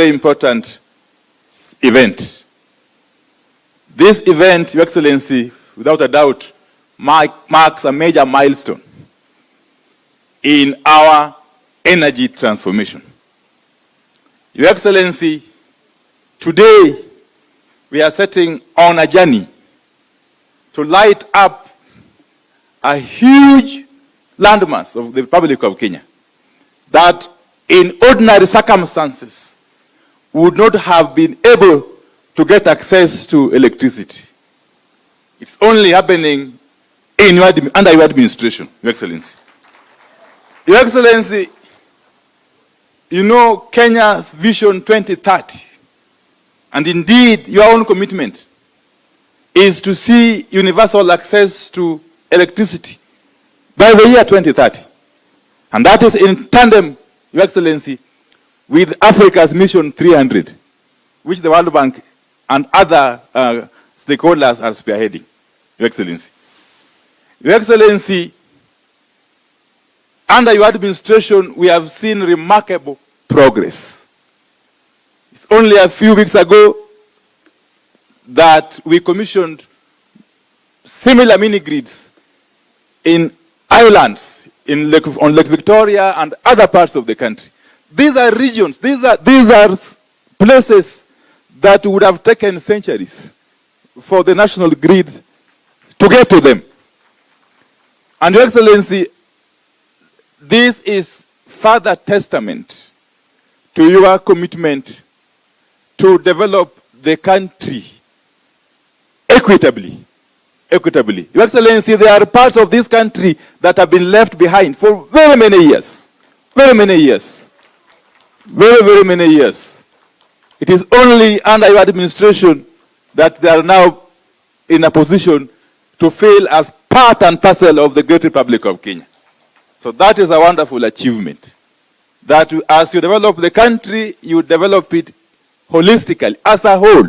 very important event. This event, Your Excellency, without a doubt, marks a major milestone in our energy transformation. Your Excellency, today we are setting on a journey to light up a huge landmass of the Republic of Kenya that in ordinary circumstances would not have been able to get access to electricity. It's only happening in under your administration, Your Excellency. Your Excellency, you know Kenya's Vision 2030, and indeed your own commitment is to see universal access to electricity by the year 2030. And that is in tandem, Your Excellency, with Africa's Mission 300, which the World Bank and other stakeholders are spearheading, Your Excellency. Your Excellency, under your administration, we have seen remarkable progress. It's only a few weeks ago that we commissioned similar mini-grids in islands on Lake Victoria and other parts of the country. These are regions, these are places that would have taken centuries for the national grid to get to them. And Your Excellency, this is further testament to your commitment to develop the country equitably. Your Excellency, there are parts of this country that have been left behind for very many years. Very many years. It is only under your administration that they are now in a position to fail as part and parcel of the great Republic of Kenya. So that is a wonderful achievement. That as you develop the country, you develop it holistically, as a whole,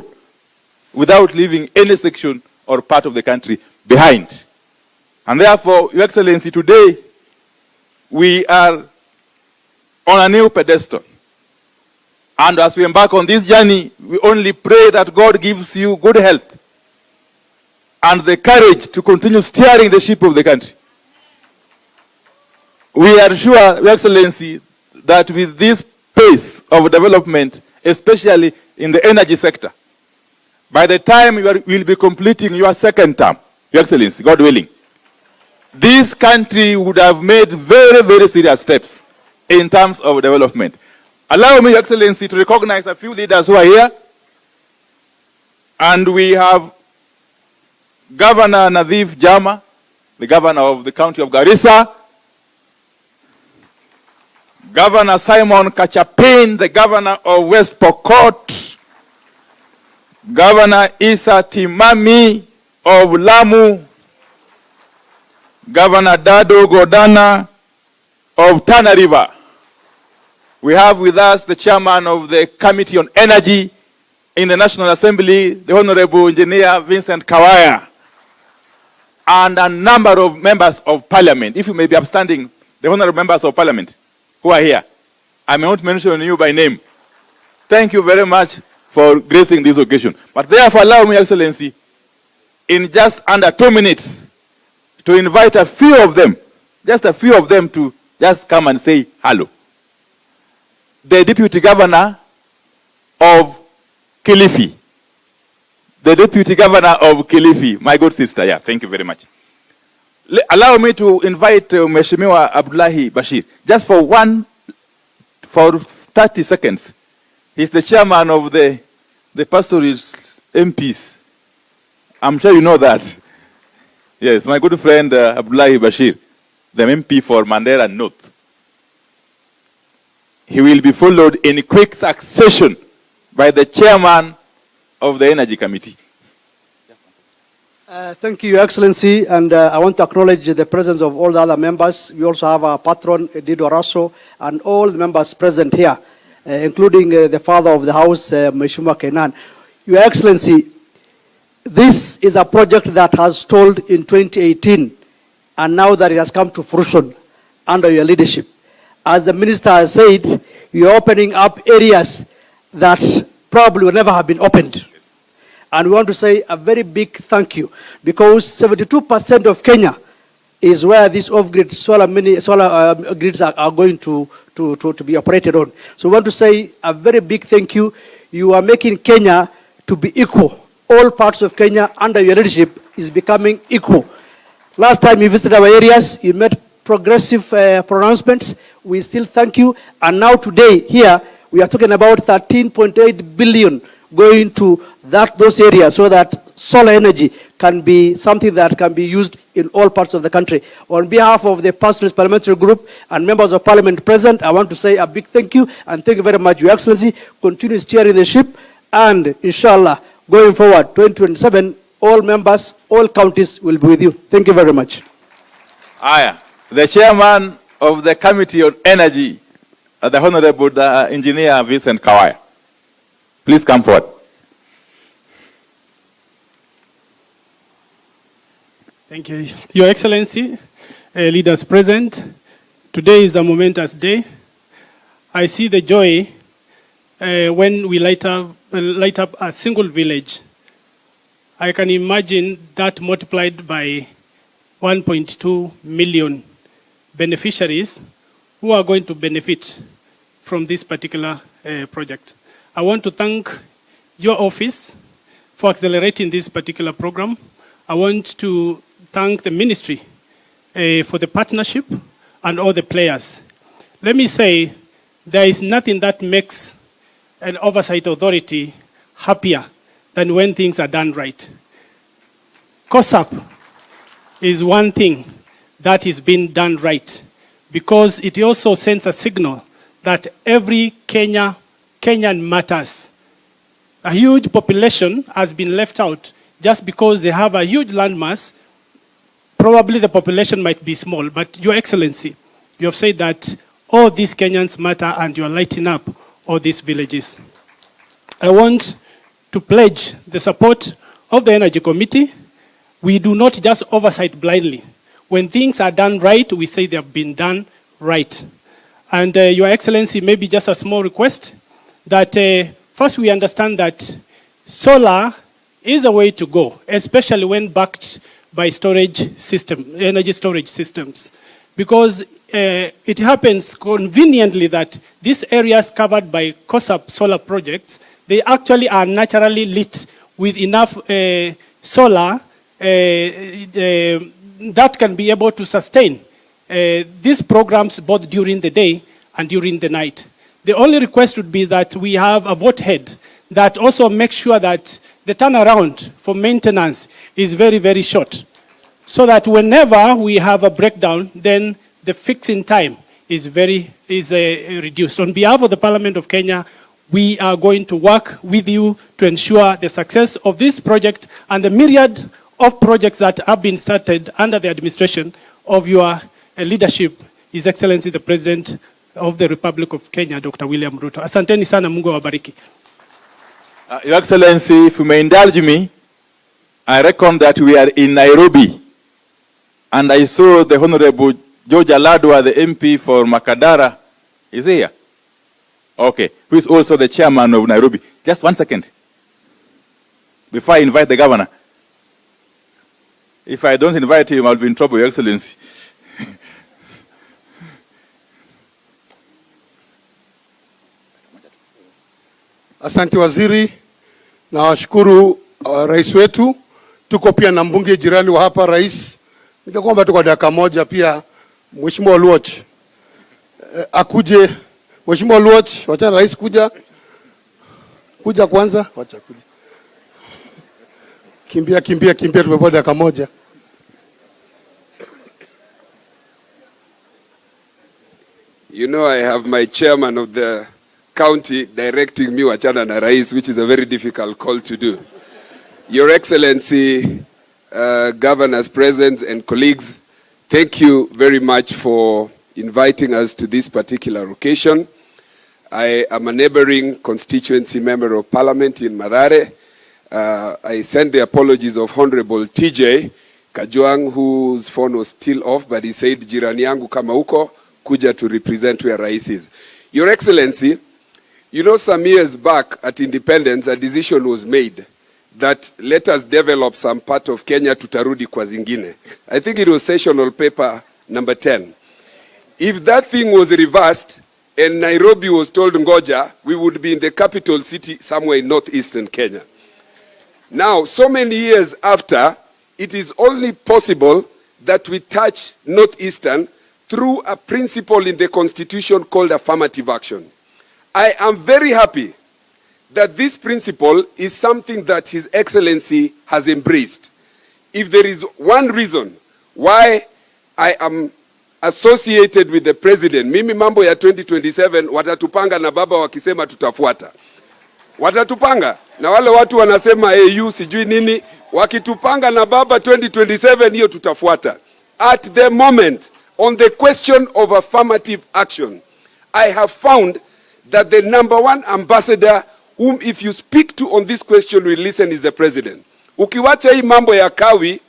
without leaving any section or part of the country behind. And therefore, Your Excellency, today, we are on a new pedestal. And as we embark on this journey, we only pray that God gives you good health and the courage to continue steering the ship of the country. We are sure, Your Excellency, that with this pace of development, especially in the energy sector, by the time you will be completing your second term, Your Excellency, God willing, this country would have made very, very serious steps in terms of development. Allow me, Your Excellency, to recognize a few leaders who are here. And we have Governor Nadhif Jama, the governor of the county of Garissa. Governor Simon Kachapin, the governor of West Pokot. Governor Isa Timami of Lamu. Governor Dado Godana of Tana River. We have with us the chairman of the Committee on Energy in the National Assembly, the Honorable Engineer Vincent Kawaya, and a number of members of Parliament. If you may be upstanding, the honorable members of Parliament who are here. I may not mention you by name. Thank you very much for gracing this occasion. But therefore, allow me, Excellency, in just under 2 minutes, to invite a few of them, just a few of them, to just come and say hello. The Deputy Governor of Kilifi. The Deputy Governor of Kilifi, my good sister. Yeah, thank you very much. Allow me to invite Mheshimiwa Abdullahi Bashir, just for 30 seconds. He's the chairman of the pastoralist MPs. I'm sure you know that. Yes, my good friend Abdullahi Bashir, the MP for Mandera North. He will be followed in quick succession by the chairman of the Energy Committee. Thank you, Your Excellency, and I want to acknowledge the presence of all the other members. We also have our patron, Dido Raso, and all the members present here, including the father of the house, Mheshimiwa Kenan. Your Excellency, this is a project that has stalled in 2018, and now that it has come to fruition under your leadership. As the minister has said, you're opening up areas that probably will never have been opened. And we want to say a very big thank you, because 72% of Kenya is where these off-grid solar grids are going to be operated on. So we want to say a very big thank you. You are making Kenya to be equal. All parts of Kenya under your leadership is becoming equal. Last time you visited our areas, you made progressive pronouncements. We still thank you. And now today here, we are talking about 13.8 billion going to those areas so that solar energy can be something that can be used in all parts of the country. On behalf of the Pastoralist Parliamentary Group and members of Parliament present, I want to say a big thank you, and thank you very much, Your Excellency. Continue steering the ship, and inshallah, going forward, 2027, all members, all counties will be with you. Thank you very much. Aya, the chairman of the Committee on Energy, the Honorable Engineer Vincent Kawaya. Please come forward. Thank you. Your Excellency, leaders present, today is a momentous day. I see the joy when we light up a single village. I can imagine that multiplied by 1.2 million beneficiaries who are going to benefit from this particular project. I want to thank your office for accelerating this particular program. I want to thank the ministry for the partnership and all the players. Let me say, there is nothing that makes an oversight authority happier than when things are done right. COSAP is one thing that is being done right, because it also sends a signal that every Kenyan matters. A huge population has been left out just because they have a huge landmass. Probably the population might be small, but Your Excellency, you have said that all these Kenyans matter and you are lighting up all these villages. I want to pledge the support of the Energy Committee. We do not just oversight blindly. When things are done right, we say they have been done right. And Your Excellency, maybe just a small request that first we understand that solar is a way to go, especially when backed by energy storage systems. Because it happens conveniently that these areas covered by COSAP solar projects, they actually are naturally lit with enough solar that can be able to sustain these programs both during the day and during the night. The only request would be that we have a vote head that also makes sure that the turnaround for maintenance is very, very short, so that whenever we have a breakdown, then the fixing time is reduced. On behalf of the Parliament of Kenya, we are going to work with you to ensure the success of this project and the myriad of projects that have been started under the administration of your leadership, His Excellency the President of the Republic of Kenya, Dr. William Ruto. Asanteni sana, Mungu awabariki. Your Excellency, if you may indulge me, I reckon that we are in Nairobi, and I saw the Honorable George Aladwa, the MP for Makadara, is here. Okay, who is also the chairman of Nairobi. Just 1 second, before I invite the governor. If I don't invite him, I'll be in trouble, Your Excellency. Asante waziri, na washukuru rais wetu. Tuko pia na mbunge jirani wa hapa rais. Nikakwamba tuko dakika moja pia Mheshimiwa Luoch akuje. Mheshimiwa Luoch, wacha rais kuja kwanza, wacha kuja. Kimbia tumepata dakika moja. You know, I have my chairman of the county directing me wachana na rais, which is a very difficult call to do. Your Excellency, governors present and colleagues, thank you very much for inviting us to this particular occasion. I am a neighboring constituency member of parliament in Mathare. I send the apologies of Honorable TJ Kajwang, whose phone was still off, but he said, jirani yangu kama uko, kuja to represent where rais is. Your Excellency, You know, some years back at independence, a decision was made that let us develop some part of Kenya tutarudi kwa zingine. I think it was sessional paper number 10. If that thing was reversed and Nairobi was told ngoja, we would be in the capital city somewhere in northeastern Kenya. Now, so many years after, it is only possible that we touch northeastern through a principle in the constitution called affirmative action. I am very happy that this principle is something that His Excellency has embraced. If there is one reason why I am associated with the president, mimi mambo ya 2027 watatupanga na baba wakisema tutafuata. Watatupanga na wale watu wanasema AU sijui nini, wakitupanga na baba 2027 hiyo tutafuata. At the moment, on the question of affirmative action, I have found that the number one ambassador whom if you speak to on this question will listen is the president. Ukiwacha hii mambo ya kawi,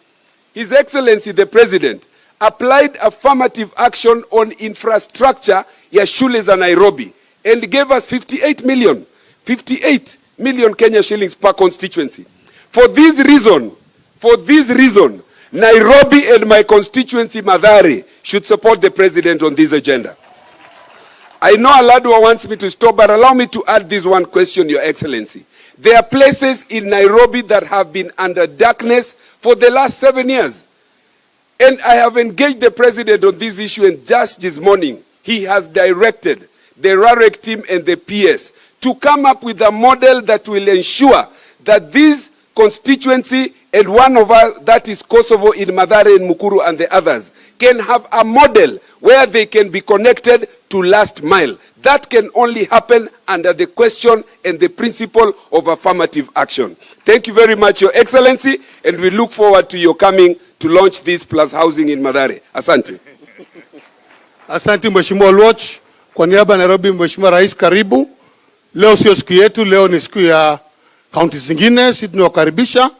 His Excellency the President applied affirmative action on infrastructure ya shule za Nairobi and gave us 58 million Kenya shillings per constituency. For this reason, Nairobi and my constituency Mathare should support the president on this agenda. I know Aladwa wants me to stop, but allow me to add this one question, Your Excellency. There are places in Nairobi that have been under darkness for the last 7 years. And I have engaged the president on this issue, and just this morning, he has directed the RAREC team and the PS to come up with a model that will ensure that this constituency and one of us, that is Kosovo in Mathare and Mukuru and the others, can have a model where they can be connected to last mile. That can only happen under the question and the principle of affirmative action. Thank you very much, Your Excellency, and we look forward to your coming to launch this plus housing in Mathare. Asante. Asante Mheshimiwa Oluoch, kwa niaba ya Nairobi. Mheshimiwa Rais, karibu. Leo sio siku yetu, leo ni siku ya kaunti zingine. Sisi tunawakaribisha,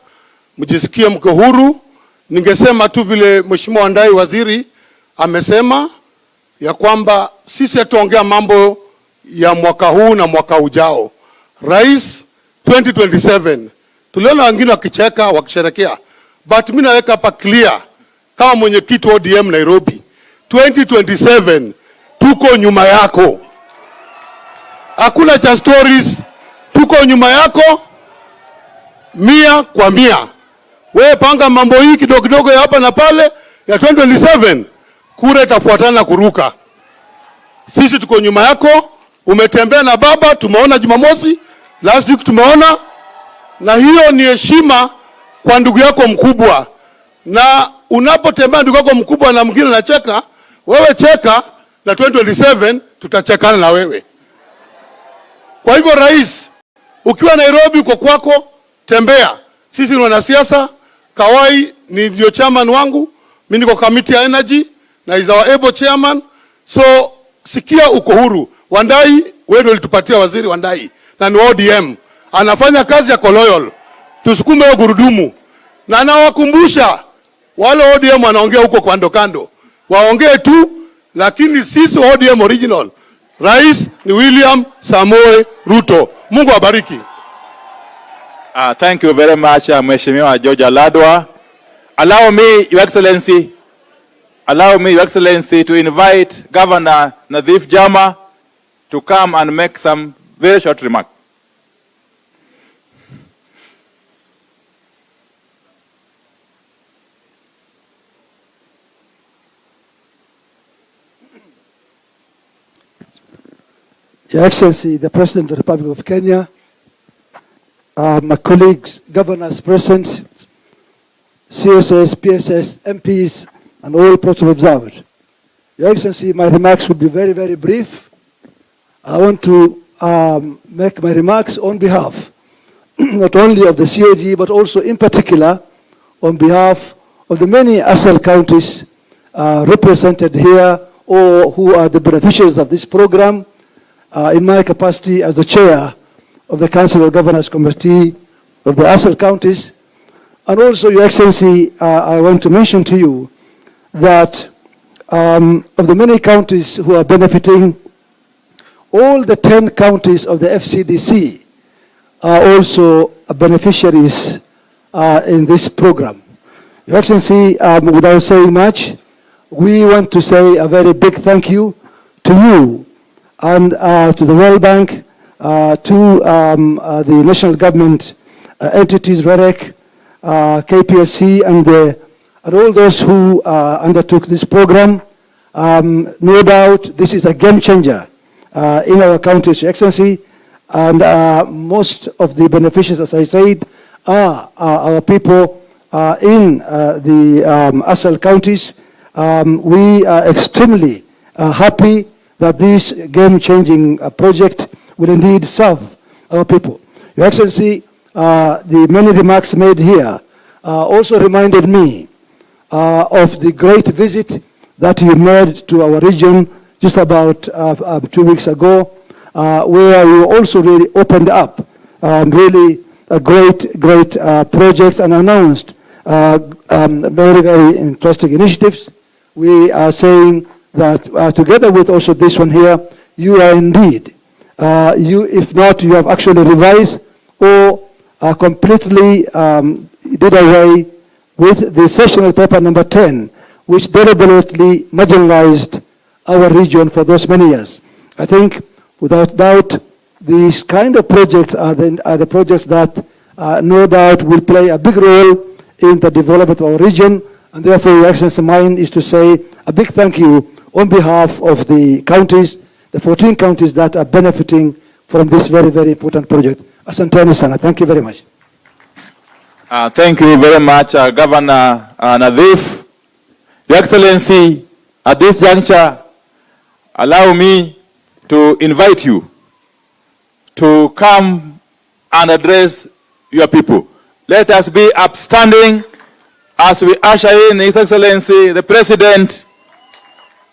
mjisikie mko huru. Ningesema tu vile Mheshimiwa Wandai waziri amesema ya kwamba sisi hatuongea mambo ya mwaka huu na mwaka ujao. Rais 2027 tuliona wengine wakicheka wakisherekea, but mimi naweka hapa clear kama mwenyekiti wa ODM Nairobi, 2027 tuko nyuma yako. Hakuna cha stories, tuko nyuma yako 100%. Wewe panga mambo hii kidogo kidogo ya hapa na pale, ya 2027 kura itafuatana kuruka. Sisi tuko nyuma yako. Umetembea na baba, tumeona Jumamosi, last week tumeona, na hiyo ni heshima kwa ndugu yako mkubwa. Na unapotembea ndugu yako mkubwa na mwingine anacheka, wewe cheka, na 2027 tutachekana na wewe. Kwa hivyo Rais, ukiwa Nairobi uko kwako, tembea. Sisi ni wanasiasa. Kawai ni ndio chairman wangu, mimi niko committee ya energy na is our able chairman. So sikia uko huru. Wandai, wewe ndio ulitupatia waziri Wandai na ni ODM. Anafanya kazi ya loyal. Tusukume hiyo gurudumu. Na nawakumbusha wale ODM wanaongea huko kando kando. Waongee tu, lakini sisi ODM original. Rais ni William Samoei Ruto. Mungu awabariki. Thank you very much, Mheshimiwa George Aladwa. Allow me, Your Excellency, to invite Governor Nadhif Jama to come and make some very short remarks. Your Excellency, the President of the Republic of Kenya, my colleagues, governors present, CSS, PSS, MPs, and all protocol observers. Your Excellency, my remarks will be very, very brief. I want to make my remarks on behalf not only of the CAG, but also in particular on behalf of the many ASAL counties represented here or who are the beneficiaries of this program in my capacity as the chair of the Council of Governors Committee of the ASAL counties. And also, Your Excellency, I want to mention to you that of the many counties who are benefiting, all the 10 counties of the FCDC are also beneficiaries in this program. Your Excellency, without saying much, we want to say a very big thank you to you and to the World Bank, to the national government entities, REREC, KPLC, and all those who undertook this program. No doubt this is a game changer in our counties, Your Excellency, and most of the beneficiaries, as I said, are our people in the ASAL counties. We are extremely happy that this game-changing project will indeed serve our people. Your Excellency, the many remarks made here also reminded me of the great visit that you made to our region just about 2 weeks ago, where you also really opened up really great projects and announced very, very interesting initiatives. We are saying that together with also this one here, you are indeed, if not, you have actually revised or completely did away with the sessional paper number 10, which deliberately marginalized our region for those many years. I think, without doubt, these kind of projects are the projects that no doubt will play a big role in the development of our region, and therefore, Your Excellency, mine is to say a big thank you on behalf of the counties, the 14 counties that are benefiting from this very, very important project. Asanteni sana. Thank you very much. Thank you very much, Governor Nadhif. Your Excellency, at this juncture, allow me to invite you to come and address your people. Let us be upstanding as we usher in His Excellency, the President,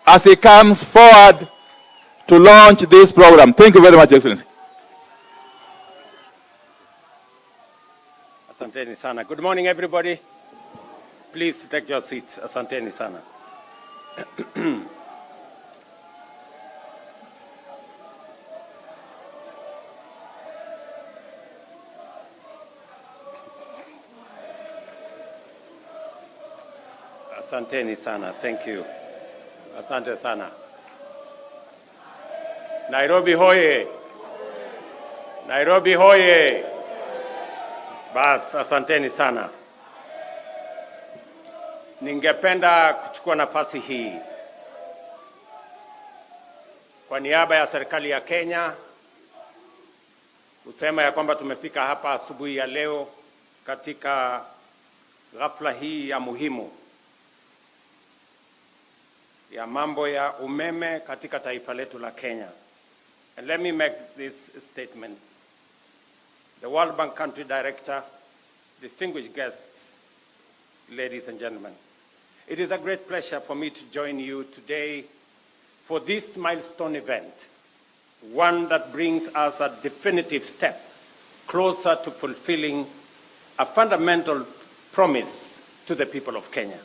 as he comes forward to launch this program. Thank you very much, Your Excellency. Asanteni sana. Good morning, everybody. Please take your seats. Asanteni sana. Asanteni sana. Thank you. Asante sana. Nairobi hoye. Nairobi hoye. Bas, asanteni sana. Ningependa kuchukua nafasi hii kwa niaba ya serikali ya Kenya kusema ya kwamba tumefika hapa asubuhi ya leo katika ghafla hii ya muhimu ya mambo ya umeme katika taifa letu la Kenya. And let me make this statement. The World Bank Country Director, distinguished guests, ladies and gentlemen, it is a great pleasure for me to join you today for this milestone event, one that brings us a definitive step closer to fulfilling a fundamental promise to the people of Kenya,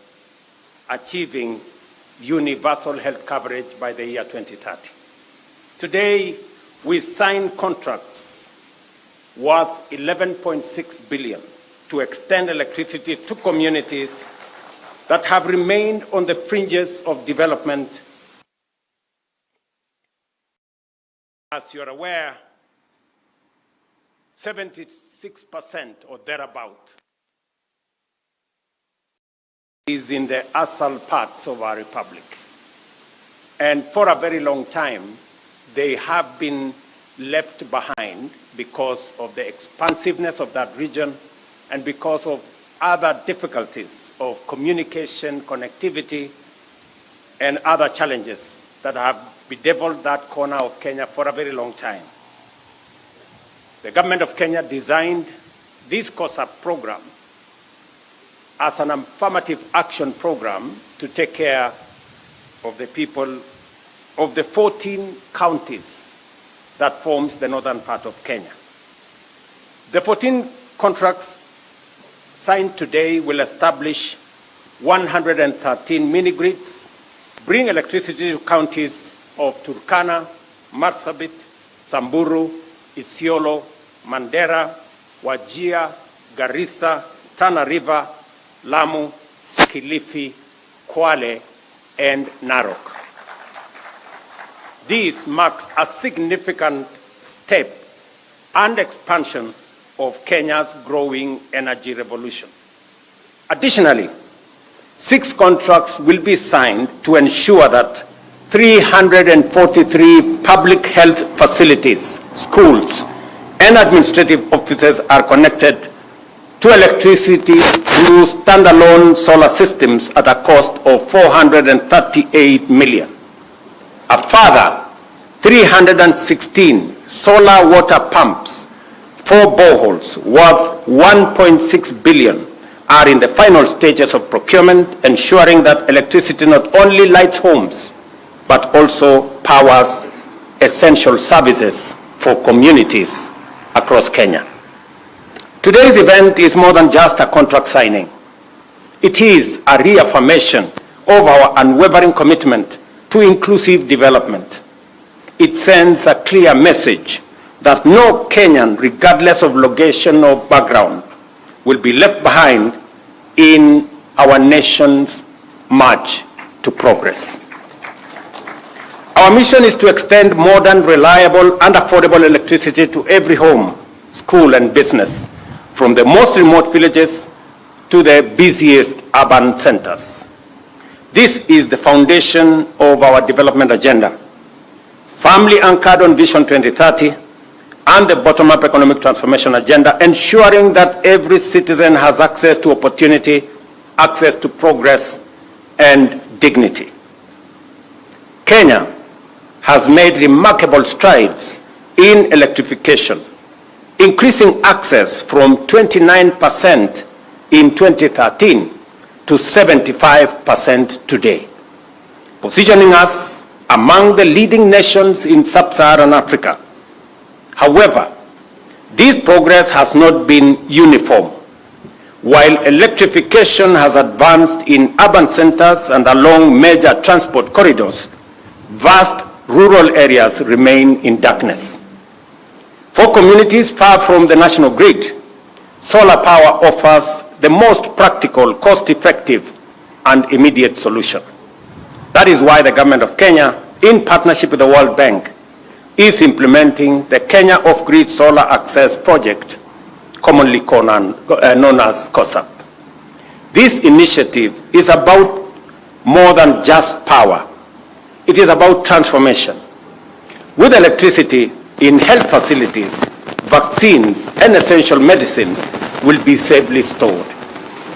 achieving universal health coverage by the year 2030. Today, we sign contracts worth 11.6 billion to extend electricity to communities that have remained on the fringes of development. As you're aware, 76% or thereabout is in the ASAL parts of our republic. And for a very long time, they have been left behind because of the expansiveness of that region and because of other difficulties of communication, connectivity, and other challenges that have bedeviled that corner of Kenya for a very long time. The government of Kenya designed this COSAP program as an affirmative action program to take care of the people of the 14 counties that forms the northern part of Kenya. The 14 contracts signed today will establish 113 mini-grids, bring electricity to counties of Turkana, Marsabit, Samburu, Isiolo, Mandera, Wajir, Garissa, Tana River, Lamu, Kilifi, Kwale, and Narok. This marks a significant step and expansion of Kenya's growing energy revolution. Additionally, 6 contracts will be signed to ensure that 343 public health facilities, schools, and administrative offices are connected to electricity through standalone solar systems at a cost of 438 million. A further 316 solar water pumps, 4 boreholes worth 1.6 billion are in the final stages of procurement, ensuring that electricity not only lights homes, but also powers essential services for communities across Kenya. Today's event is more than just a contract signing. It is a reaffirmation of our unwavering commitment to inclusive development. It sends a clear message that no Kenyan, regardless of location or background, will be left behind in our nation's march to progress. Our mission is to extend modern, reliable, and affordable electricity to every home, school, and business, from the most remote villages to the busiest urban centers. This is the foundation of our development agenda, firmly anchored on Vision 2030 and the bottom-up economic transformation agenda, ensuring that every citizen has access to opportunity, access to progress, and dignity. Kenya has made remarkable strides in electrification, increasing access from 29% in 2013 to 75% today, positioning us among the leading nations in sub-Saharan Africa. However, this progress has not been uniform. While electrification has advanced in urban centers and along major transport corridors, vast rural areas remain in darkness. For communities far from the national grid, solar power offers the most practical, cost-effective, and immediate solution. That is why the government of Kenya, in partnership with the World Bank, is implementing the Kenya Off-Grid Solar Access Project, commonly known as COSAP. This initiative is about more than just power. It is about transformation. With electricity in health facilities, vaccines and essential medicines will be safely stored,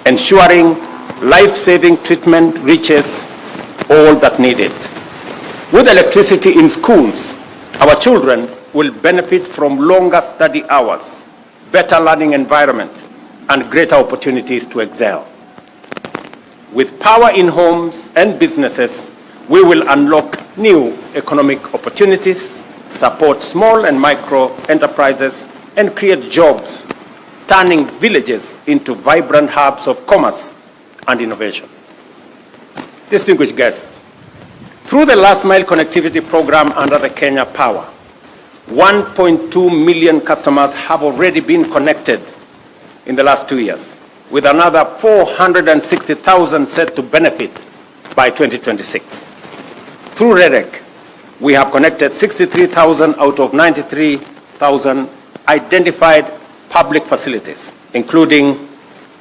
ensuring life-saving treatment reaches all that need it. With electricity in schools, our children will benefit from longer study hours, better learning environment, and greater opportunities to excel. With power in homes and businesses, we will unlock new economic opportunities, support small and micro enterprises, and create jobs, turning villages into vibrant hubs of commerce and innovation. Distinguished guests, through the last mile connectivity program under the Kenya Power, 1.2 million customers have already been connected in the last 2 years, with another 460,000 set to benefit by 2026. Through REDEC, we have connected 63,000 out of 93,000 identified public facilities, including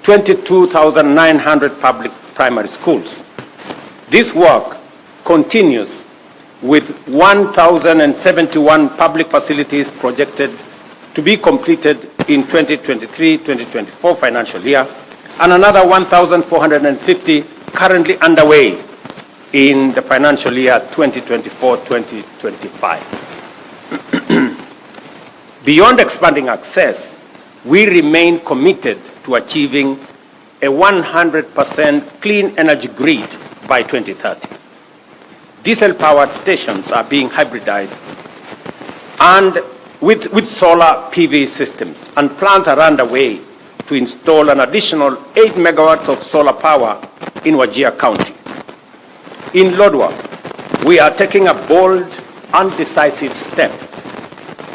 22,900 public primary schools. This work continues with 1,071 public facilities projected to be completed in 2023-2024 financial year, and another 1,450 currently underway in the financial year 2024-2025. Beyond expanding access, we remain committed to achieving a 100% clean energy grid by 2030. Diesel-powered stations are being hybridized and with solar PV systems, and plans are underway to install an additional 8 megawatts of solar power in Wajir County. In Lodwar, we are taking a bold and decisive step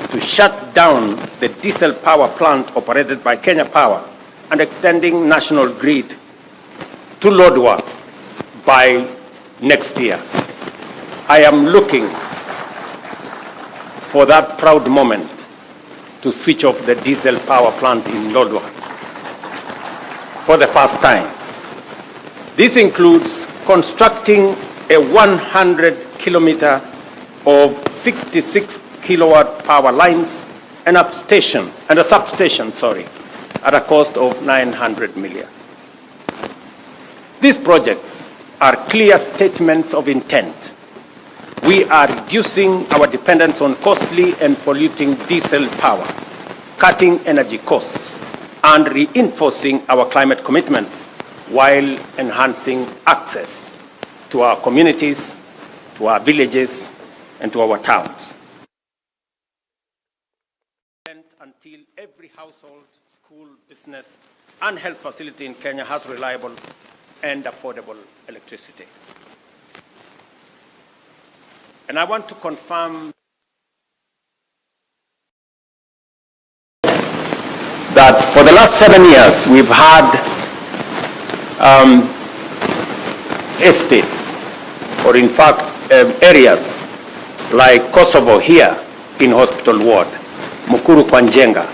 to shut down the diesel power plant operated by Kenya Power and extending national grid to Lodwar by next year. I am looking for that proud moment to switch off the diesel power plant in Lodwar for the first time. This includes constructing a 100-kilometer of 66 kilowatt power lines and a substation, at a cost of 900 million. These projects are clear statements of intent. We are reducing our dependence on costly and polluting diesel power, cutting energy costs, and reinforcing our climate commitments while enhancing access to our communities, to our villages, and to our towns. Until every household, school, business, and health facility in Kenya has reliable and affordable electricity. And I want to confirm that for the last 7 years, we've had estates, or in fact, areas like Kosovo here in Hospital Ward, Mukuru kwa Njenga,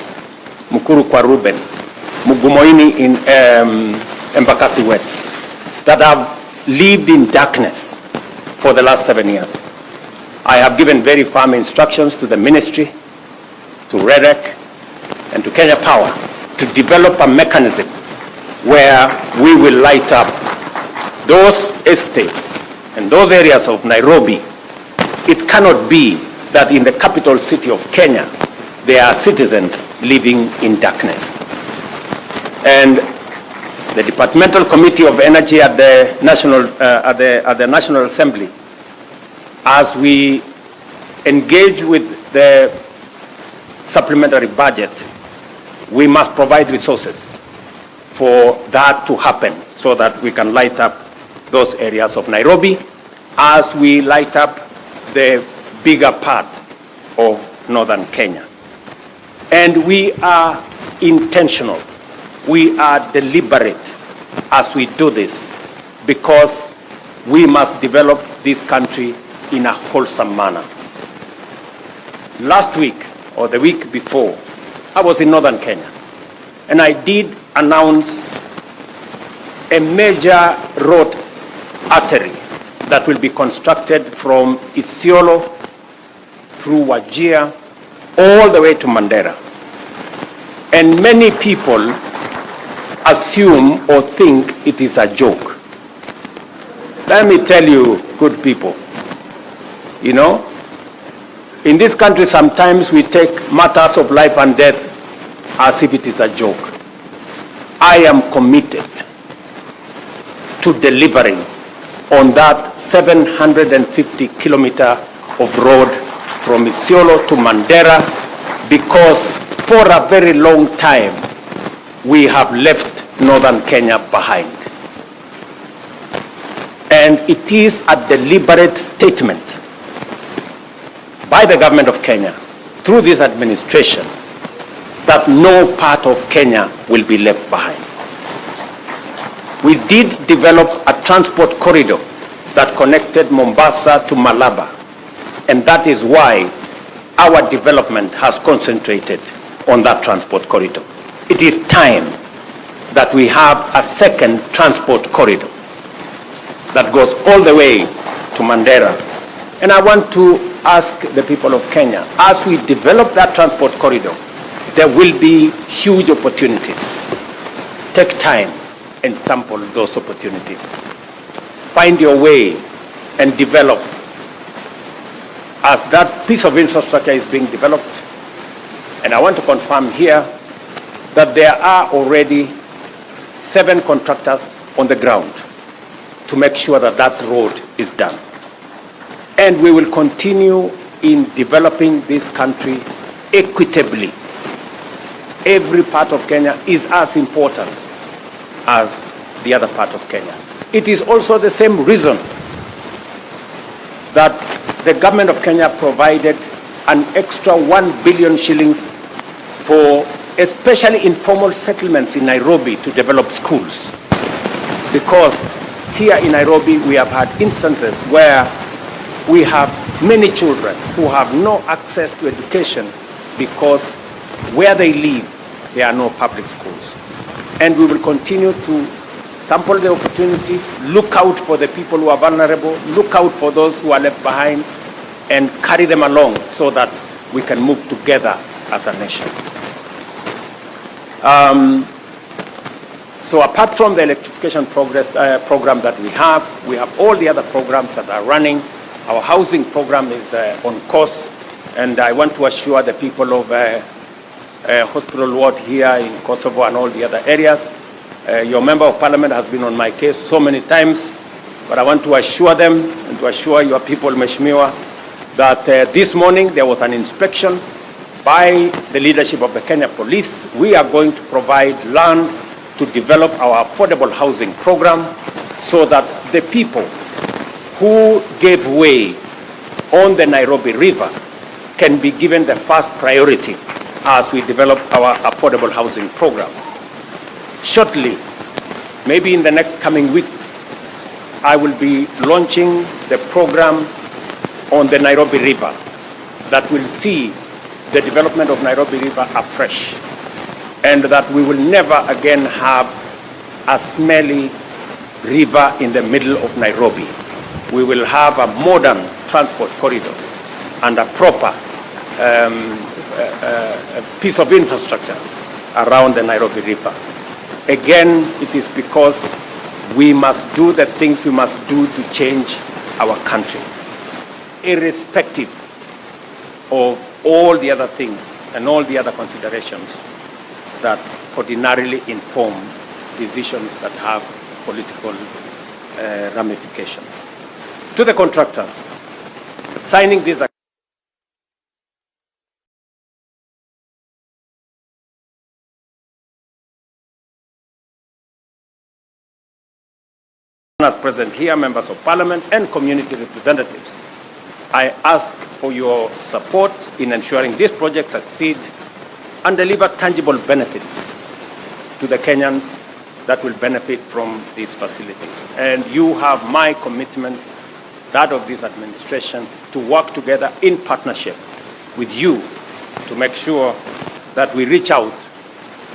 Mukuru kwa Ruben, Mugumoini in Embakasi West, that have lived in darkness for the last 7 years. I have given very firm instructions to the ministry, to REDEC, and to Kenya Power to develop a mechanism where we will light up those estates and those areas of Nairobi. It cannot be that in the capital city of Kenya, there are citizens living in darkness. And the Departmental Committee of Energy at the National Assembly, as we engage with the supplementary budget, we must provide resources for that to happen so that we can light up those areas of Nairobi as we light up the bigger part of northern Kenya. And we are intentional. We are deliberate as we do this because we must develop this country in a wholesome manner. Last week, or the week before, I was in northern Kenya, and I did announce a major road artery that will be constructed from Isiolo through Wajir all the way to Mandera. And many people assume or think it is a joke. Let me tell you, good people, you know, in this country sometimes we take matters of life and death as if it is a joke. I am committed to delivering on that 750 kilometer of road from Isiolo to Mandera, because for a very long time we have left northern Kenya behind. And it is a deliberate statement by the government of Kenya through this administration that no part of Kenya will be left behind. We did develop a transport corridor that connected Mombasa to Malaba, and that is why our development has concentrated on that transport corridor. It is time that we have a second transport corridor that goes all the way to Mandera. And I want to ask the people of Kenya, as we develop that transport corridor, there will be huge opportunities. Take time and sample those opportunities. Find your way and develop. As that piece of infrastructure is being developed, and I want to confirm here that there are already 7 contractors on the ground to make sure that that road is done. And we will continue in developing this country equitably. Every part of Kenya is as important as the other part of Kenya. It is also the same reason that the government of Kenya provided an extra 1 billion shillings for especially informal settlements in Nairobi to develop schools. Because here in Nairobi we have had instances where we have many children who have no access to education because where they live there are no public schools. And we will continue to sample the opportunities, look out for the people who are vulnerable, look out for those who are left behind, and carry them along so that we can move together as a nation. So apart from the electrification program that we have all the other programs that are running. Our housing program is on course, and I want to assure the people of Hospital Ward here in Kosovo and all the other areas. Your member of parliament has been on my case so many times, but I want to assure them and to assure your people, Mheshimiwa, that this morning there was an inspection by the leadership of the Kenya Police. We are going to provide land to develop our affordable housing program so that the people who gave way on the Nairobi River can be given the first priority as we develop our affordable housing program. Shortly, maybe in the next coming weeks, I will be launching the program on the Nairobi River that will see the development of Nairobi River afresh, and that we will never again have a smelly river in the middle of Nairobi. We will have a modern transport corridor and a proper piece of infrastructure around the Nairobi River. Again, it is because we must do the things we must do to change our country, irrespective of all the other things and all the other considerations that ordinarily inform decisions that have political ramifications. To the contractors, signing this as present here, members of parliament and community representatives, I ask for your support in ensuring this project succeed and deliver tangible benefits to the Kenyans that will benefit from these facilities. And you have my commitment, that of this administration, to work together in partnership with you to make sure that we reach out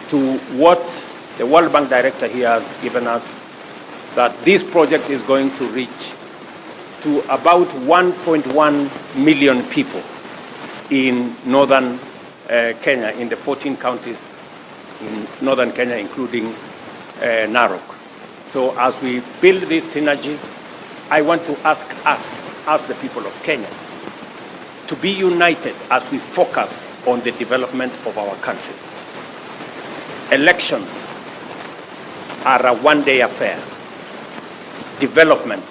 to what the World Bank director here has given us, that this project is going to reach to about 1.1 million people in northern Kenya, in the 14 counties in northern Kenya, including Narok. So as we build this synergy, I want to ask us, as the people of Kenya, to be united as we focus on the development of our country. Elections are a one-day affair. Development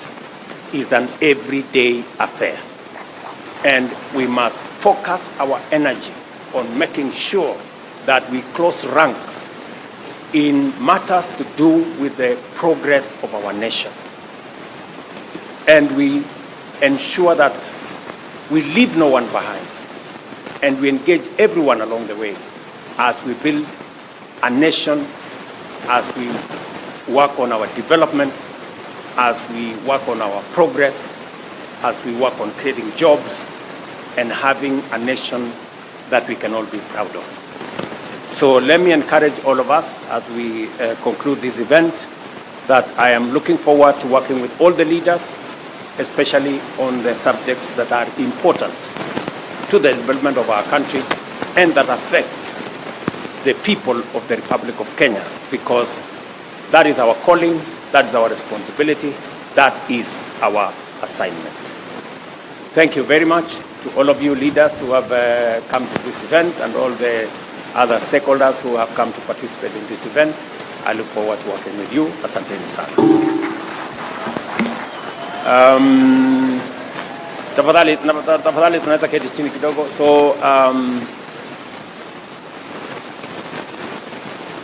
is an everyday affair. And we must focus our energy on making sure that we close ranks in matters to do with the progress of our nation. And we ensure that we leave no one behind, and we engage everyone along the way as we build a nation, as we work on our development, as we work on our progress, as we work on creating jobs and having a nation that we can all be proud of. So let me encourage all of us as we conclude this event that I am looking forward to working with all the leaders, especially on the subjects that are important to the development of our country and that affect the people of the Republic of Kenya, because that is our calling, that is our responsibility, that is our assignment. Thank you very much to all of you leaders who have come to this event and all the other stakeholders who have come to participate in this event. I look forward to working with you. Asanteni sana. Tafadhali tunaweza keti chini kidogo. So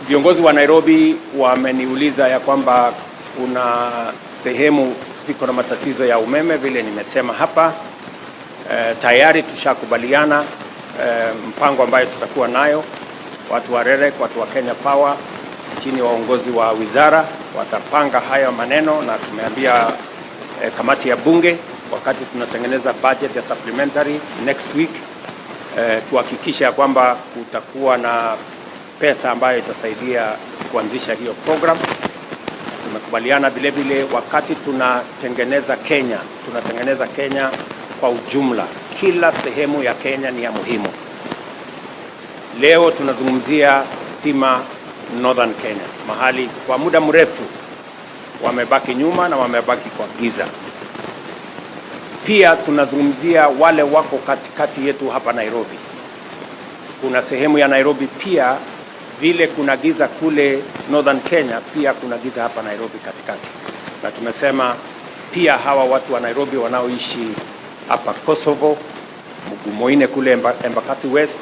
viongozi wa Nairobi wameniuliza ya kwamba kuna sehemu ziko na matatizo ya umeme, vile nimesema hapa, Tayari tushakubaliana mpango ambayo tutakuwa nayo. Watu wa REREC, watu wa Kenya Power chini ya uongozi wa wizara watapanga haya maneno, na tumeambia kamati ya bunge wakati tunatengeneza budget ya supplementary next week tuhakikisha kwamba kutakuwa na pesa ambayo itasaidia kuanzisha hiyo program. Tumekubaliana vile vile wakati tunatengeneza Kenya kwa ujumla. Kila sehemu ya Kenya ni ya muhimu. Leo tunazungumzia stima Northern Kenya, mahali kwa muda mrefu wamebaki nyuma na wamebaki kwa giza. Pia tunazungumzia wale wako katikati yetu hapa Nairobi. Kuna sehemu ya Nairobi pia vile kuna giza kule Northern Kenya, pia kuna giza hapa Nairobi katikati. Na tumesema pia hawa watu wa Nairobi wanaoishi hapa Kosovo, Mugumoine kule Embakasi West,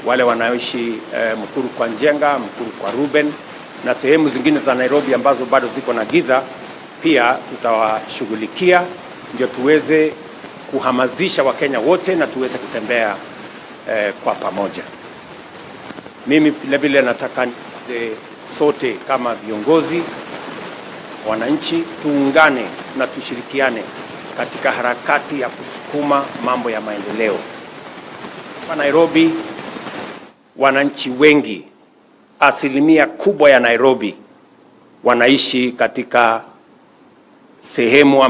wale wanaoishi Mukuru kwa Njenga, Mukuru kwa Ruben na sehemu zingine za Nairobi ambazo bado ziko na giza, pia tutawashughulikia ndio tuweze kuhamasisha Wakenya wote na tuweze kutembea kwa pamoja. Mimi vile vile nataka sote kama viongozi, wananchi, tuungane na tushirikiane katika harakati ya kusukuma mambo ya maendeleo. Kwa Nairobi, wananchi wengi, asilimia kubwa ya Nairobi wanaishi katika sehemu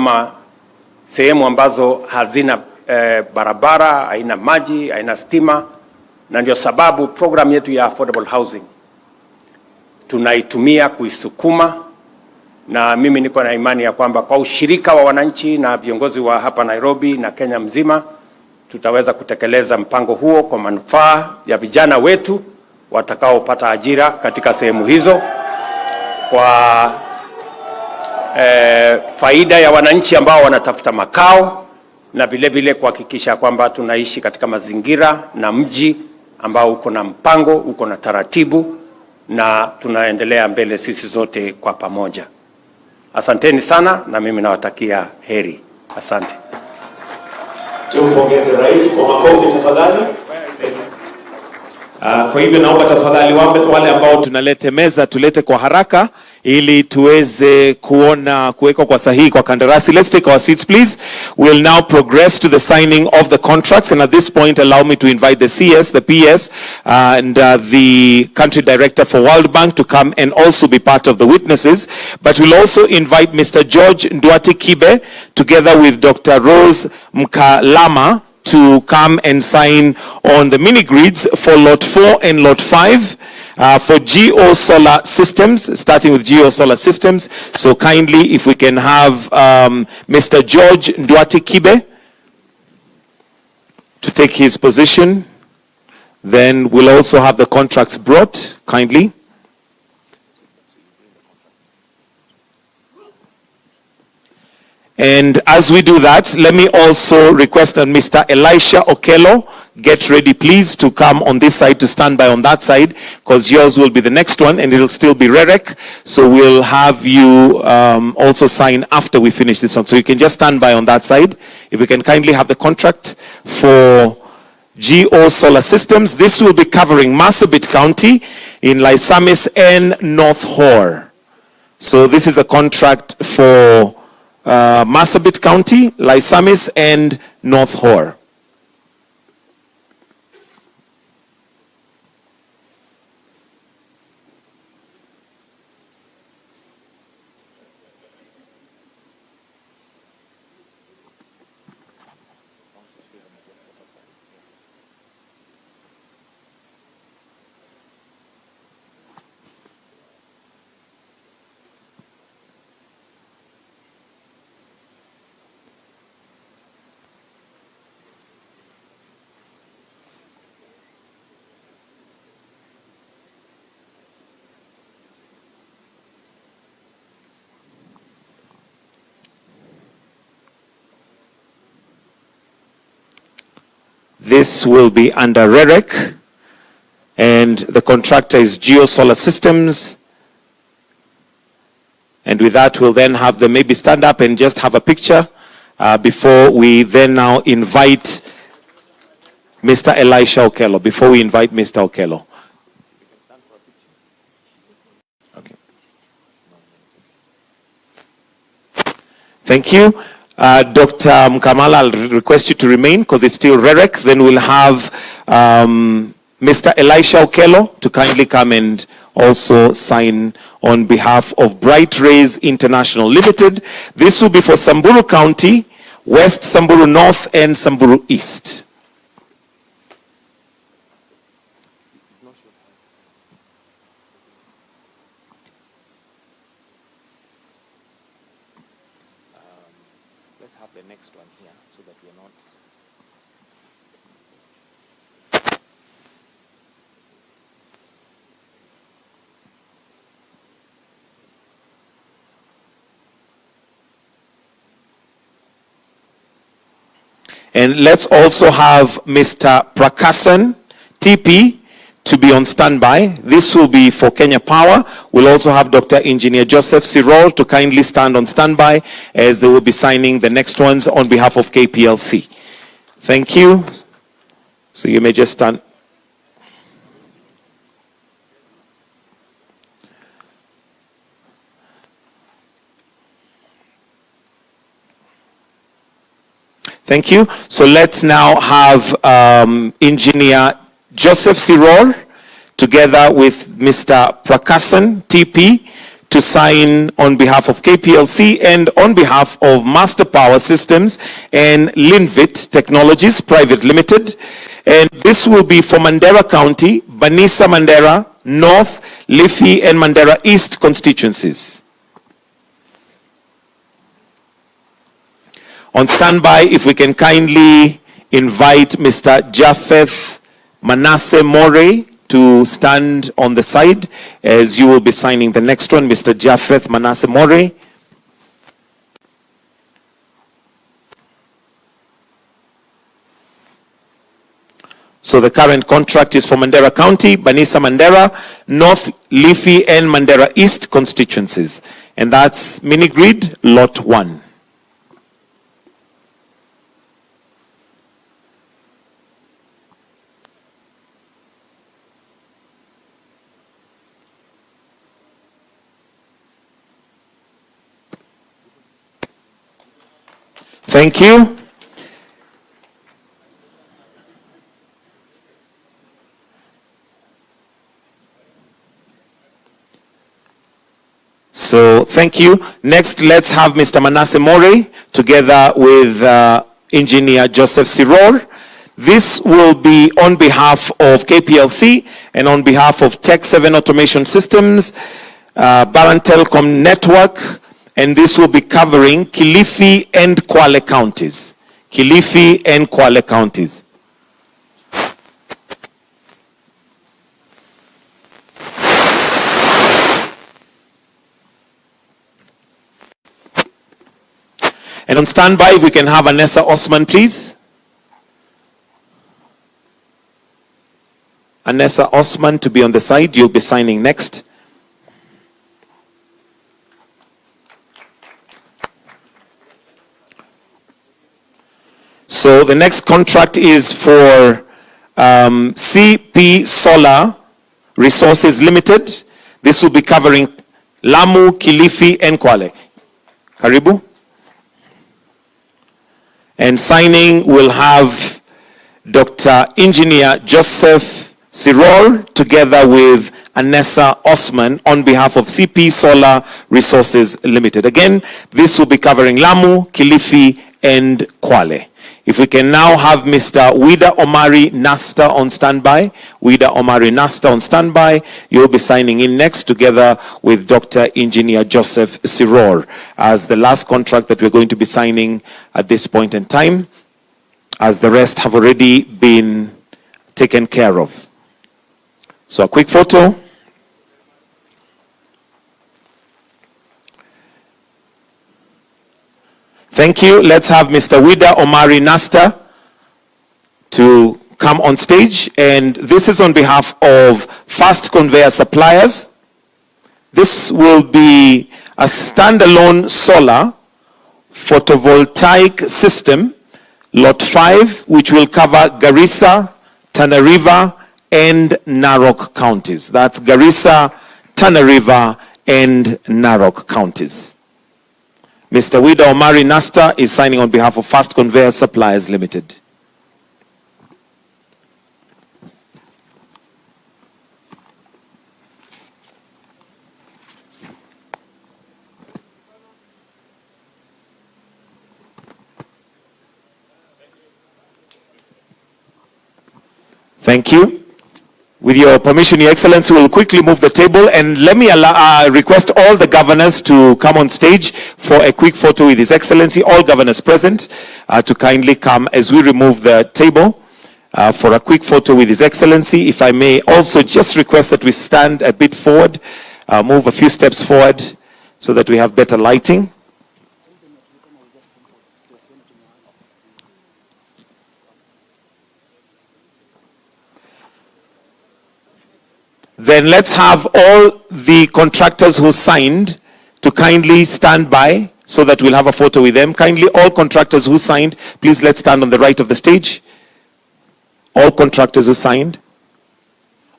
ambazo hazina barabara, haina maji, haina stima, na ndio sababu program yetu ya affordable housing tunaitumia kuisukuma, na mimi niko na imani ya kwamba kwa ushirika wa wananchi na viongozi wa hapa Nairobi na Kenya mzima tutaweza kutekeleza mpango huo kwa manufaa ya vijana wetu watakaopata ajira katika sehemu hizo, kwa faida ya wananchi ambao wanatafuta makao, na vile vile kuhakikisha kwamba tunaishi katika mazingira na mji ambao uko na mpango, uko na taratibu, na tunaendelea mbele sisi zote kwa pamoja. Asanteni sana, na mimi nawatakia heri. Asante. Tumpongeze rais kwa makofi tafadhali. Kwa hivyo naomba tafadhali wale ambao tunalete meza tulete kwa haraka ili tuweze kuwekwa kwa sahihi kwa kandarasi. Let's take our seats please. We'll now progress to the signing of the contracts, and at this point allow me to invite the CS, the PS and the country director for World Bank to come and also be part of the witnesses. But we'll also invite Mr. George Nduati Kibe together with Dr. Rose Mkalama to come and sign on the mini grids for Lot 4 and Lot 5 for Geo Solar Systems, starting with Geo Solar Systems. So kindly, if we can have Mr. George Nduati Kibe to take his position, then we'll also have the contracts brought, kindly. And as we do that, let me also request that Mr. Elisha Okello get ready, please, to come on this side to stand by on that side, because yours will be the next one and it'll still be REREC. So we'll have you also sign after we finish this one. So you can just stand by on that side. If we can kindly have the contract for Geo Solar Systems. This will be covering Marsabit County in Laisamis and North Hor. So this is a contract for Marsabit County, Laisamis and North Hor. This will be under REREC, and the contractor is Geo Solar Systems. And with that, we'll then have them maybe stand up and just have a picture before we then now invite Mr. Elisha Okello, before we invite Mr. Okello. Okay. Thank you. Dr. Mkamala, I'll request you to remain because it's still REREC. Then we'll have Mr. Elisha Okello to kindly come and also sign on behalf of Bright Rays International Limited. This will be for Samburu County, West Samburu North and Samburu East. Let's have the next one here so that we're not... And let's also have Mr. Prakasan, TP, to be on standby. This will be for Kenya Power. We'll also have Dr. Engineer Joseph Sirol to kindly stand on standby as they will be signing the next ones on behalf of KPLC. Thank you. So you may just stand. Thank you. So let's now have Engineer Joseph Sirol together with Mr. Prakasan, TP, to sign on behalf of KPLC and on behalf of Master Power Systems and Linvit Technologies Private Limited. And this will be for Mandera County, Banisa Mandera, North, Liffey and Mandera East constituencies. On standby, if we can kindly invite Mr. Japheth Manasseh More to stand on the side as you will be signing the next one, Mr. Japheth Manasseh More. So the current contract is for Mandera County, Banisa Mandera, North, Liffey and Mandera East constituencies. And that's mini grid lot 1. Thank you. So thank you. Next, let's have Mr. Manasseh More together with Engineer Joseph Sirol. This will be on behalf of KPLC and on behalf of Tech 7 Automation Systems, Baran Telecom Network, and this will be covering Kilifi and Kwale counties. Kilifi and Kwale counties. And on standby, if we can have Anessa Osman, please. Anessa Osman to be on the side. You'll be signing next. So the next contract is for CP Solar Resources Limited. This will be covering Lamu, Kilifi, and Kwale. Karibu. And signing will have Dr. Engineer Joseph Sirol together with Anessa Osman on behalf of CP Solar Resources Limited. Again, this will be covering Lamu, Kilifi, and Kwale. If we can now have Mr. Wida Omari Nasta on standby. Wida Omari Nasta on standby. You'll be signing in next together with Dr. Engineer Joseph Sirol as the last contract that we're going to be signing at this point in time, as the rest have already been taken care of. So a quick photo. Thank you. Let's have Mr. Wida Omari Nasta to come on stage. And this is on behalf of Fast Conveyor Suppliers. This will be a standalone solar photovoltaic system, lot 5, which will cover Garissa, Tana River, and Narok counties. That's Garissa, Tana River, and Narok counties. Mr. Wida Omari Nasta is signing on behalf of Fast Conveyor Suppliers Limited. Thank you. With your permission, Your Excellency, we'll quickly move the table, and let me request all the governors to come on stage for a quick photo with His Excellency. All governors present to kindly come as we remove the table for a quick photo with His Excellency. If I may also just request that we stand a bit forward, move a few steps forward so that we have better lighting. Then let's have all the contractors who signed to kindly stand by so that we'll have a photo with them. Kindly, all contractors who signed, please let's stand on the right of the stage. All contractors who signed.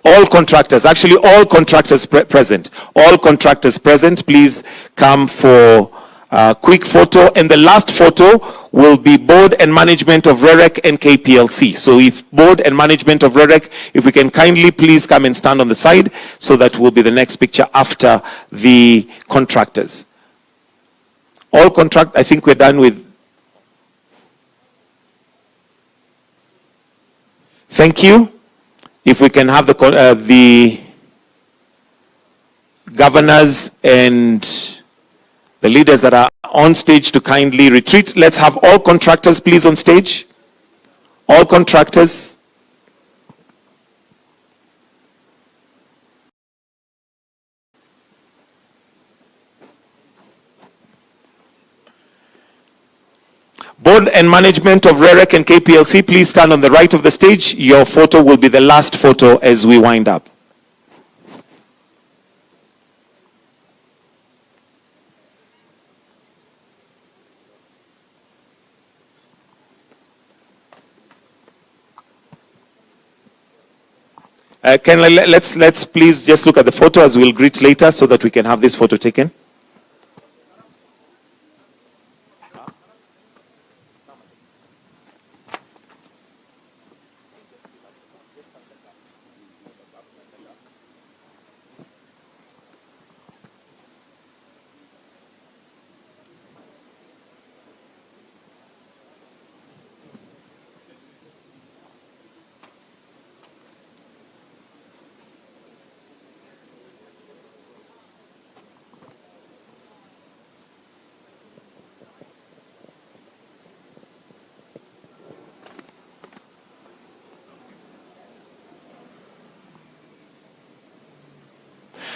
All contractors, actually all contractors present. All contractors present, please come for a quick photo. And the last photo will be board and management of REREC and KPLC. So if board and management of REREC, if we can kindly please come and stand on the side, so that will be the next picture after the contractors. All I think we're done with. Thank you. If we can have the governors and the leaders that are on stage to kindly retreat. Let's have all contractors please on stage. All contractors. Board and management of REREC and KPLC, please stand on the right of the stage. Your photo will be the last photo as we wind up. Let's please just look at the photo as we'll greet later so that we can have this photo taken.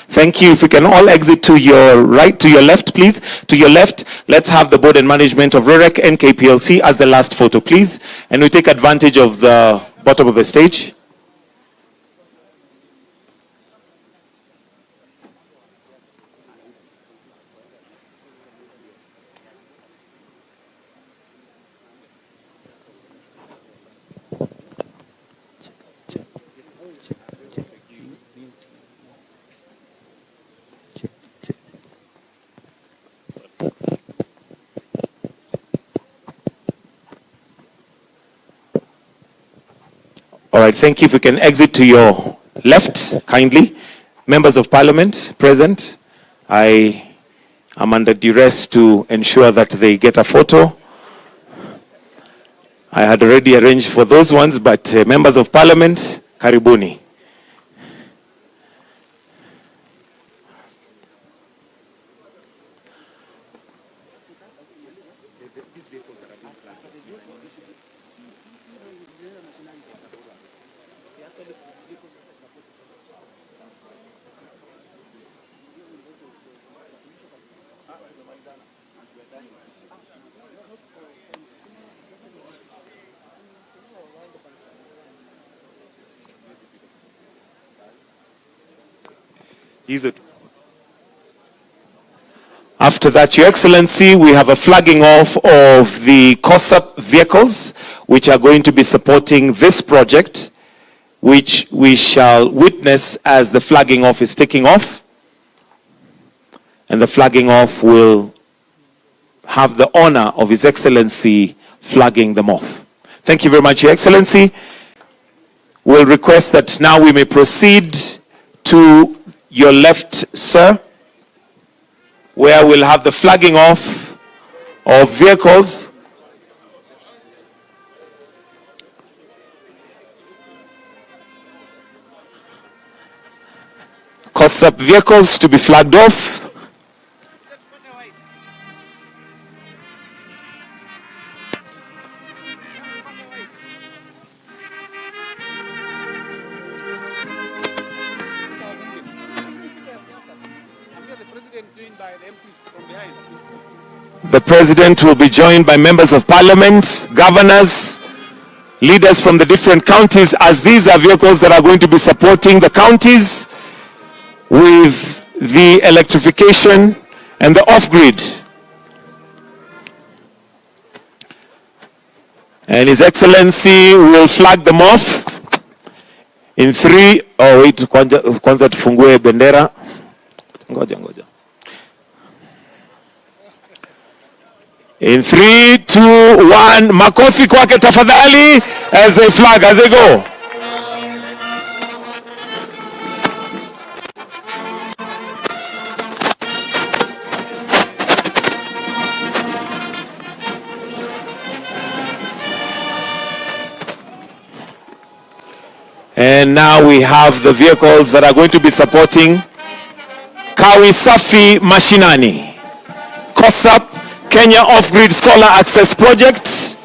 Thank you. If we can all exit to your right, to your left, please. To your left, let's have the board and management of REREC and KPLC as the last photo, please. And we take advantage of the bottom of the stage. All right, thank you. If you can exit to your left, kindly. Members of Parliament present, I am under duress to ensure that they get a photo. I had already arranged for those ones, but members of Parliament, karibuni. After that, Your Excellency, we have a flagging off of the COSAP vehicles, which are going to be supporting this project. which we shall witness as the flagging off is taking off. And the flagging off will have the honor of His Excellency flagging them off. Thank you very much, Your Excellency. We'll request that now we may proceed to your left, sir, where we'll have the flagging off of vehicles. COSUP vehicles to be flagged off. The President will be joined by members of Parliament, governors, leaders from the different counties, as these are vehicles that are going to be supporting the counties with the electrification and the off-grid. And His Excellency will flag them off in 3. Oh wait, kwanza tufungue bendera. Ngoja. In 3, 2, 1, makofi kwake tafadhali as they flag, as they go. And now we have the vehicles that are going to be supporting Kawi Safi Mashinani, COSUP, Kenya Off-Grid Solar Access Project,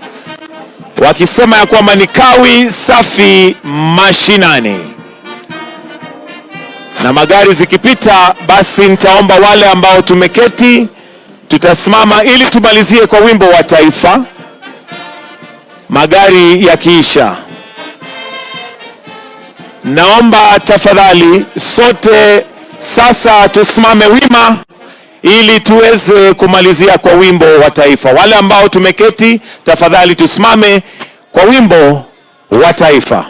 wakisema ya kwamba ni Kawi Safi Mashinani. Na magari zikipita, basi nitaomba wale ambao tumeketi, tutasimama ili tumalizie kwa wimbo wa taifa, magari yakiisha. Naomba tafadhali sote sasa tusimame wima ili tuweze kumalizia kwa wimbo wa taifa. Wale ambao tumeketi, tafadhali tusimame kwa wimbo wa taifa.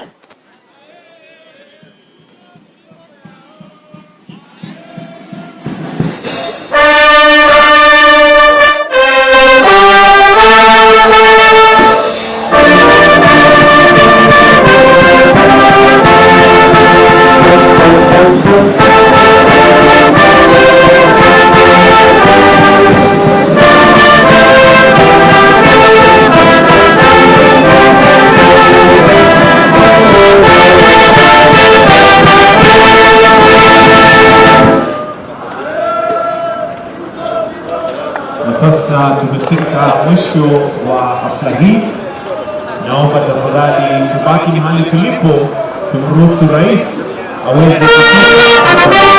Sasa tumefika mwisho wa hafla hii. Naomba tafadhali tubaki mahali tulipo, tumruhusu rais aweze kupita.